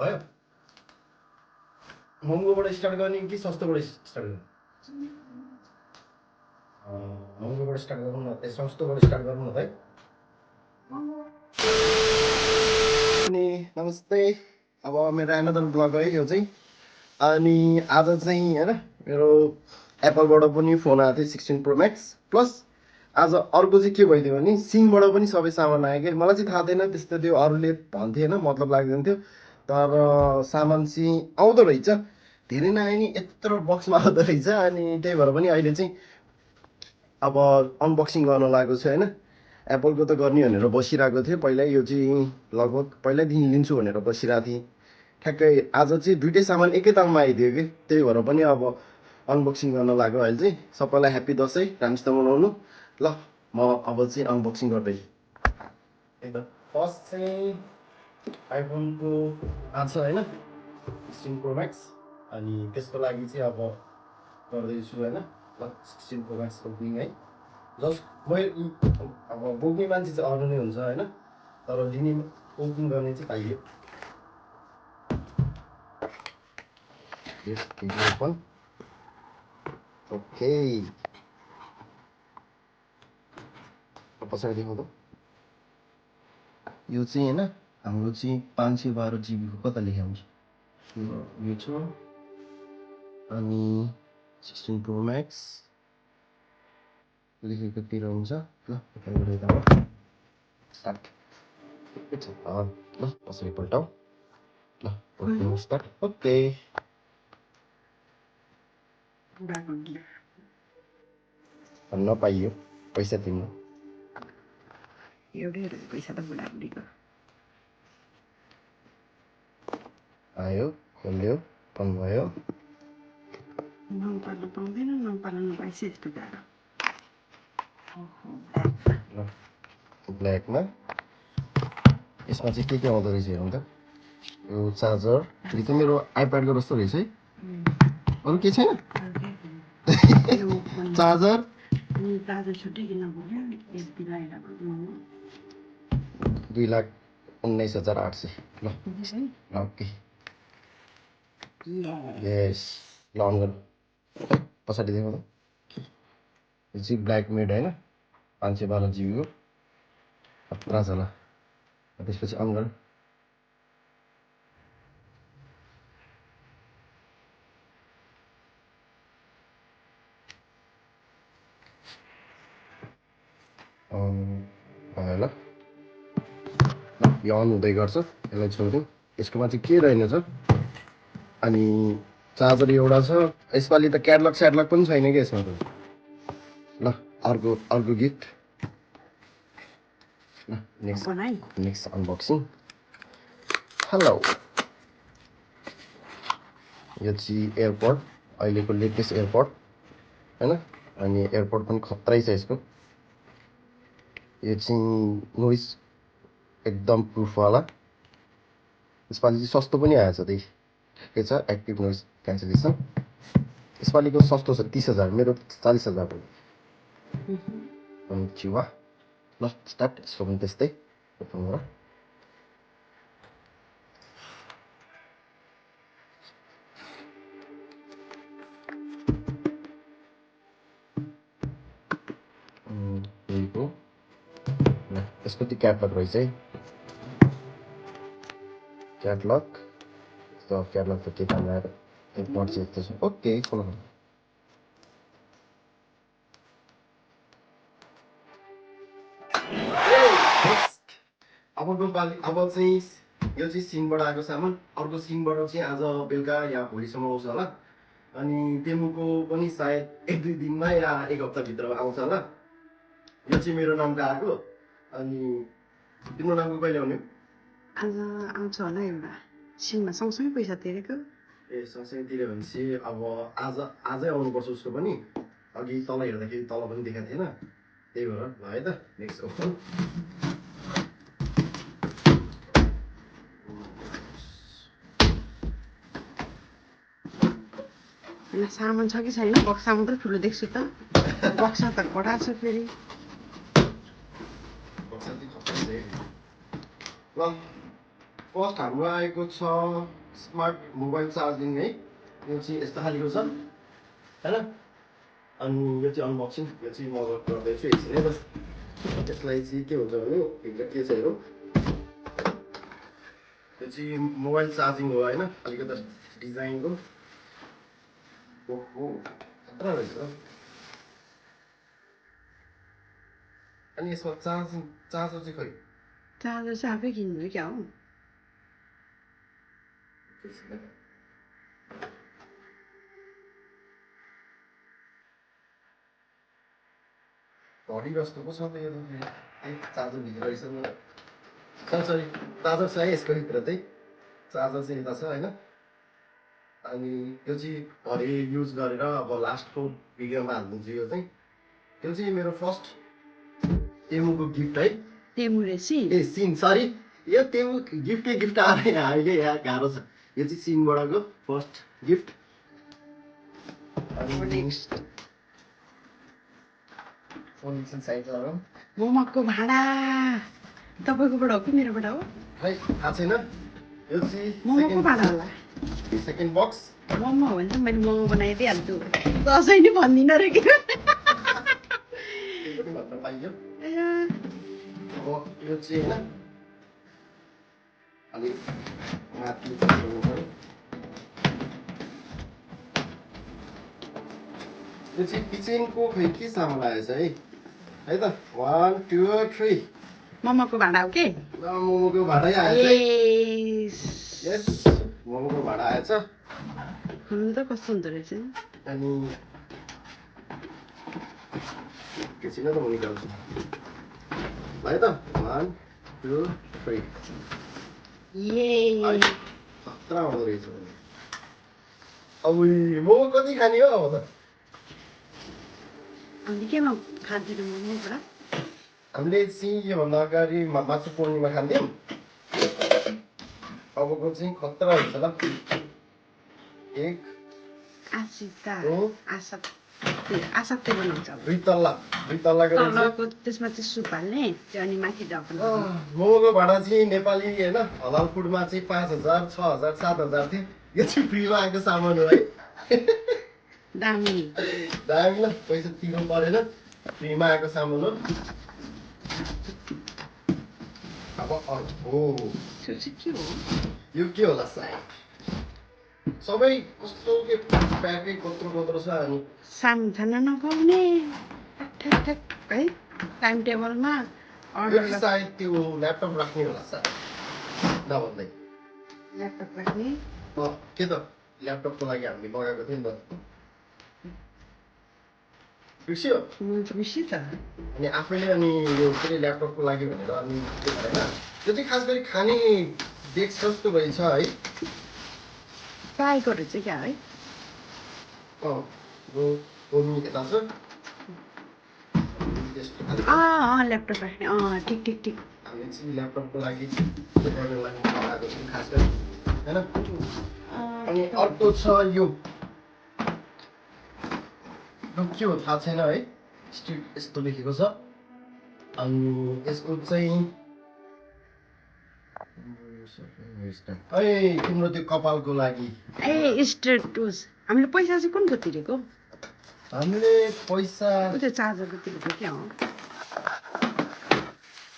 भयो महँगोबाट स्टार्ट गर्ने कि सस्तोबाट स्टार्ट गर्ने महँगोबाट स्टार्ट गरौँ न सस्तोबाट स्टार्ट गरौँ न त है अनि नमस्ते अब मेरो एनदर ब्लग है यो चाहिँ अनि आज चाहिँ हैन मेरो एप्पलबाट पनि फोन आएको थियो 16 प्रो म्याक्स प्लस आज अर्को चाहिँ के भइदियो भने सिङबाट पनि सबै सामान आयो क्या मलाई चाहिँ थाहा थिएन त्यस्तो त्यो अरूले भन्थे होइन मतलब लाग्दैन थियो तर सामान चाहिँ आउँदो रहेछ धेरै नआयो नि यत्रो बक्समा आउँदो रहेछ अनि त्यही भएर पनि अहिले चाहिँ अब अनबक्सिङ गर्न लागेको छु होइन एप्पलको त गर्ने भनेर बसिरहेको थिएँ पहिल्यै यो चाहिँ लगभग पहिल्यैदेखि लिन्छु भनेर बसिरहेको थिएँ ठ्याक्कै आज चाहिँ दुइटै सामान एकैतालमा आइदियो कि त्यही भएर पनि अब अनबक्सिङ गर्न लाग्यो अहिले चाहिँ सबैलाई ह्याप्पी दसैँ राम्रोसित मनाउनु ल म अब चाहिँ अनबक्सिङ गर्दैछु एकदम फर्स्ट चाहिँ आइफोनको आएको छ होइन 16 प्रो म्याक्स अनि त्यसको लागि चाहिँ अब गर्दैछु होइन ल 16 प्रो म्याक्स ओपनिङ है जस्ट मैले अब बोक्ने मान्छे चाहिँ अरू नै हुन्छ होइन तर लिने ओपनिङ गर्ने चाहिँ पाइयो ओके पछाडि देखाउँदा यो चाहिँ होइन हाम्रो चाहिँ 512 जिबीको कता लेखाउँछ यो छ अनि 16 प्रो म्याक्स लेखेकोतिर हुन्छ ल स्टार्ट ल पछाडि पल्टाऊ ल स्टार्ट ओके नपाइयो पैसा तिम्रो एउटै पैसा त बुढाबुढीको आयो खोल्यो भयो नपाल्नु पाउँदैन नपाल्नु पाइसक्यो यस्तो गाह्रो ब्ल्याकमा यसमा चाहिँ के आउँदो रहेछ हेरौँ त यो चार्जर यो त मेरो आइप्याडको जस्तो रहेछ है अरू के छैन चार्जर छुट्टै किन बोल्यो 2,19,800 ल ओके यस ल अन गर्नु पछाडि देखाउनु यो चाहिँ ब्ल्याक मेड होइन 512 जिबीको खतरा छ ल त्यसपछि अन गर्नु भयो ल यो अन हुँदै गर्छ यसलाई छोडिदिउँ यसकोमा चाहिँ के रहेनछ अनि चार्जर एउटा छ यसपालि त क्याटलग स्याटलग पनि छैन कि यसमा त ल अर्को गिफ्ट ल नेक्स्ट अनबक्सिङ हेलो यो चाहिँ एयरपोर्ट अहिलेको लेटेस्ट एयरपोर्ट होइन अनि एयरपोर्ट पनि खत्रै छ यसको यो चाहिँ नोइज एकदम प्रुफवाला यसपालि चाहिँ सस्तो पनि आएछ त्यही ठिकै छ एक्टिभ नोइज क्यान्सलेसन यसपालिको सस्तो छ 30,000 मेरो 40,000 हो चिवा ल स्टार्ट यसको पनि त्यस्तै यहीको यसको त्यो क्याटलग रहेछ है क्याटलग त के काम आएर एक नट चाहिँ यस्तो छ ओके खोला अब चाहिँ यो चाहिँ सिङबाट आएको सामान अर्को सिङबाट चाहिँ आज बेलुका या भोलिसम्म आउँछ होला अनि डेमोको पनि सायद 1-2 दिनमा या 1 हप्ताभित्र आउँछ होला यो चाहिँ मेरो नामको आएको अनि तिम्रो नामको कहिले आउने आज आउँछ होला एउटा सिममा सँगसँगै पैसा तिरेको ए सँगसँगै तिर्यो भनेपछि अब आजै आउनुपर्छ उसको पनि अघि तल हेर्दाखेरि तल पनि देखाएको थिएन त्यही भएर भयो त नेक्स्ट ओपन सामान छ कि छैन बक्सा मात्रै ठुलो देख्छु त बक्सा त घटा छ फेरि ल फर्स्ट हाम्रो आएको छ स्मार्ट मोबाइल चार्जिङ है। यो चाहिँ यस्तो खालको छ होइन। अनि यो चाहिँ अनबक्सिङ, यो चाहिँ म गर्दैछु एकछिन है। बस यसलाई चाहिँ के हुन्छ भने भित्र के छ हेरौँ। यो चाहिँ मोबाइल चार्जिङ हो होइन, अलिकति डिजाइनको। ओहो खतरा रहेछ। अनि यसमा चार्जर चाहिँ खै? चार्जर चाहिँ आफै किन्नु क्या हो। घडी जस्तो पो छ त यो त। चार्जर भित्र रहेछ नि। सरी चार्जर छ है यसको भित्र चाहिँ। चार्जर चाहिँ यता छ होइन। अनि यो चाहिँ घरि युज गरेर अब लास्टको भिडियोमा हालिदिन्छु यो चाहिँ। यो चाहिँ मेरो फर्स्ट तेमुको गिफ्ट है। तेमु रहेछ। ए सिन सरी, यो तेमु गिफ्ट आएर आयो यहाँ गाह्रो छ। यो चाहिँ सिनबाटको फर्स्ट गिफ्ट। अनि नेक्स्ट फोन एकछिन साइड गरौँ। मोमोको भाँडा तपाईँकोबाट हो कि मेरोबाट हो? खै थाहा छैन। यो चाहिँ मोमोको भाँडा होला। Second box. मोमो हो भने चाहिँ मैले मोमो बनाइदिइहाल्छु। दसैँ नि भन्दिनँ रे कि। यो पनि भन्न पाइयो। अब यो चाहिँ होइन अलिक माथि गर्नु पऱ्यो। यो चाहिँ किचनको खै के सामान आएछ है त। 1 2 3 मोमोको भाँडा हो के? मोमोको भाँडै आएछ। यस मोमोको भाँडा आएछ। हुनु त कस्तो हुँदो रहेछ। अनि एकछिन त म निकाल्छु है त। 1 2 3 खतरा हुँदो रहेछ। अब मोमो कति खाने हो अब त? अनि केमा खान्थ्यौँ मोमोबाट? हामीले चाहिँ योभन्दा अगाडि मासु पूर्णिमा खान्थ्यौँ। अबको चाहिँ खतरा हुन्छ ल। एक आसाप्ते बनाउँछ। दुई तल्लाको तलको त्यसमा चाहिँ सुप हाल्ने त्यो अनि माथि ढकन। मोमोको भाँडा चाहिँ नेपाली होइन हलाल फुडमा चाहिँ 5000 6000 7000 थियो। यो चाहिँ फ्रीमा आएको सामान हो है। दामी दामी ल, पैसा तिर्नु परेन, फ्रीमा आएको सामान हो। अब अर्को त्यो चाहिँ के हो? यो के होला सायद सबै कस्तो के प्याकै कत्रो छ। अनि सामान खान नपाउने ठ्याक ठ्याक है टाइम टेबलमा यो अर्डर चाहिँ सायद त्यो ल्यापटप राख्ने होला सायद नभन्दै। ल्यापटप राख्ने के त ल्यापटपको लागि हामीले मगाएको थियौँ नि त। बिर्सियो बिर्सी त। अनि आफैले अनि यो के अरे ल्यापटपको लागि भनेर अनि के भएन। त्यो चाहिँ खास गरी खाने डेस्क जस्तो रहेछ है। पाएको रहेछ क्या है। यता छ ल्यापटप राख्ने ठिक हामीले चाहिँ ल्यापटपको लागि मगाएको छौँ खास गरी होइन। अनि अर्को छ यो के हो थाहा छैन है। स्ट्रिट यस्तो लेखेको छ। अनि यसको चाहिँ तिम्रो त्यो कपालको लागि। स्ट्रेट टुज। हामीले पैसा चाहिँ कुनको तिरेको? हामीले पैसा त्यो चार्जरको तिरेको क्या हो।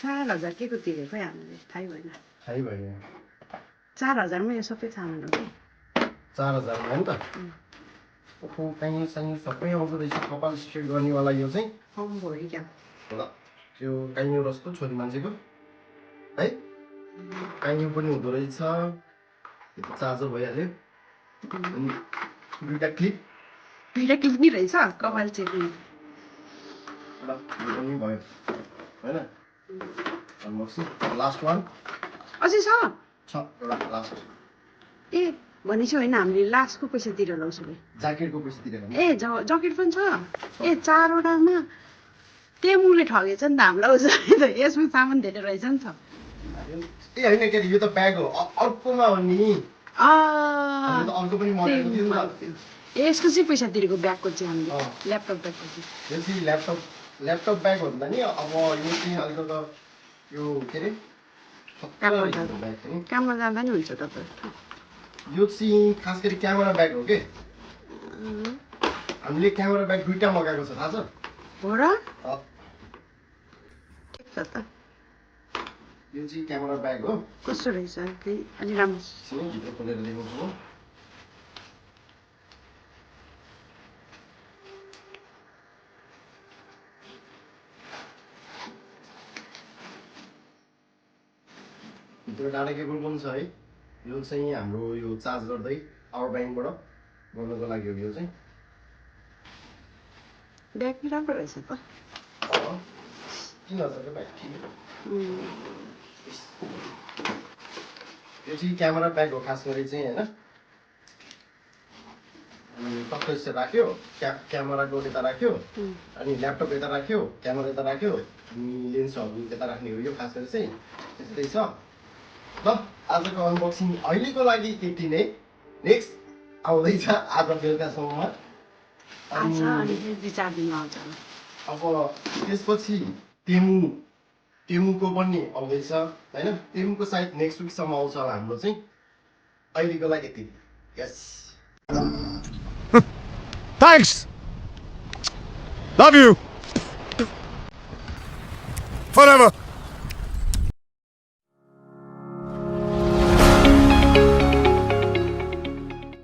4000 के को तिरेको है हामीले थाहै भएन। 4000मा यो सबै सामान हो कि 4000 हो नि त। काहीँ सबै आउँदो रहेछ कपाल स्ट्रेट गर्नेवाला। यो चाहिँ भरि क्या ल त्यो काइयो जस्तो छोरी मान्छेको है। काइयो पनि हुँदो रहेछ। चार्जर भइहाल्यो। अनि दुईटा क्लिप नि रहेछ कपाल चेप्ने। ल यो पनि भयो होइन। लास्ट वान अझै छ एउटा लास्ट। ए भनेपछि होइन हामीले लास्टको पैसा तिरेर लाउँछौँ। ज्याकेटको पैसा तिरेर जकेट पनि छ। 4वटामा तेमुले ठगेछ नि त हामीलाई। यसमा सामान धेरै रहेछ नि त। होइन के यो त ब्याग हो। अर्कोमा हो नि। अर्को पनि मगाएको थियो नि त। यसको चाहिँ पैसा तिरेको ब्यागको चाहिँ हामीले ल्यापटप ब्यागको चाहिँ। यो चाहिँ ल्यापटप ब्याग भन्दा नि अब यो चाहिँ अलिकति यो के अरे काममा जाँदा ब्याग पनि काममा जाँदा नि हुन्छ तपाईँ यो चाहिँ खास गरी क्यामेरा ब्याग हो कि हामीले क्यामेरा ब्याग दुईटा मगाएको छ थाहा छ हो र ठिक छ त यो चाहिँ क्यामेरा ब्याग हो कस्तो रहेछ त्यही अलि राम्रो एकछिन भित्र खोलेर देखाउँछु म भित्र डाटा केबल पनि छ है यो चाहिँ हाम्रो यो चार्ज गर्दै पावर ब्याङ्कबाट गर्नको लागि हो यो चाहिँ ब्याग पनि राम्रो रहेछ त 3000 ब्याग ठिक यो चाहिँ क्यामेरा ब्याग हो खास गरी चाहिँ होइन अनि टक्क यस्तो राख्यो क्यामेराको यता राख्यो अनि ल्यापटप यता राख्यो क्यामेरा यता राख्यो अनि लेन्सहरू यता राख्ने हो यो खास गरी चाहिँ त्यस्तै छ ल आजको अनबक्सिङ अहिलेको लागि यति नै नेक्स्ट आउँदैछ आज बेलुकासम्ममा आज अनि दुई चार दिनमा आउँछ अब त्यसपछि टेमुको पनि आउँदैछ होइन टेमुको सायद नेक्स्ट विकसम्म आउँछ होला हाम्रो चाहिँ अहिलेको लागि यति यस Thanks. Love you. Forever.